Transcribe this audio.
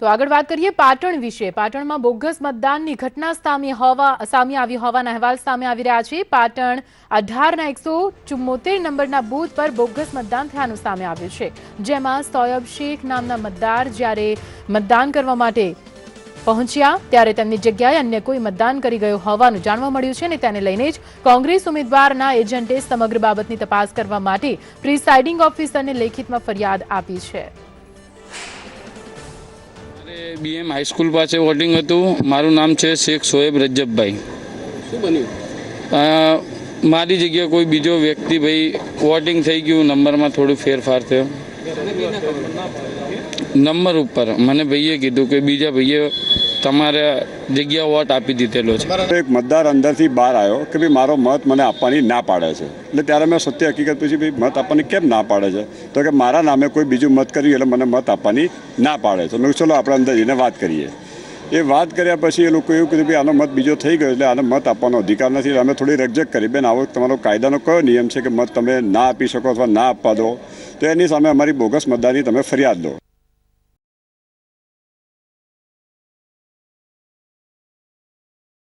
તો આગળ વાત કરીએ પાટણ વિશે। પાટણમાં બોગસ મતદાનની ઘટના સામે આવી હોવાના અહેવાલ સામે આવી રહ્યા છે। પાટણ 18ના 174 નંબરના બૂથ પર બોગસ મતદાન થયાનું સામે આવ્યું છે, જેમાં સોયબ શેખ નામના મતદાર જ્યારે મતદાન કરવા માટે પહોંચ્યા ત્યારે તેમની જગ્યાએ અન્ય કોઈ મતદાન કરી ગયો હોવાનું જાણવા મળ્યું છે અને તેને લઈને જ કોંગ્રેસ ઉમેદવારના એજન્ટે સમગ્ર બાબતની તપાસ કરવા માટે પ્રિસાઇડિંગ ઓફિસરને લેખિતમાં ફરિયાદ આપી છે। BM હાઈસ્કૂલ પાસે વોટિંગ હતું। મારું નામ છે શેખ શોએબ રજબભાઈ। શું બન્યું? મારી જગ્યાએ કોઈ બીજો વ્યક્તિ ભાઈ વોટિંગ થઈ ગયું, નંબરમાં થોડું ફેરફાર થયો। નંબર ઉપર મને ભાઈએ કીધું કે બીજા ભાઈએ તમારા જગ્યા વોટ આપી દીધેલો છે। એક મતદાર અંદરથી બહાર આવ્યો કે ભાઈ મારો મત મને આપવાની ના પાડે છે, એટલે ત્યારે મેં સત્ય હકીકત પૂછી, ભાઈ મત આપવાની કેમ ના પાડે છે? તો કે મારા નામે કોઈ બીજું મત કર્યું એટલે મને મત આપવાની ના પાડે છે। મેં ચલો આપણે અંદર જઈને વાત કરીએ। એ વાત કર્યા પછી એ લોકો એવું કીધું ભાઈ આનો મત બીજો થઈ ગયો એટલે આને મત આપવાનો અધિકાર નથી। અમે થોડી રકઝક કરી, બેન આવો તમારો કાયદાનો કયો નિયમ છે કે મત તમે ના આપી શકો અથવા ના આપવા દો, તો એની સામે અમારી બોગસ મતદારની તમે ફરિયાદ લો।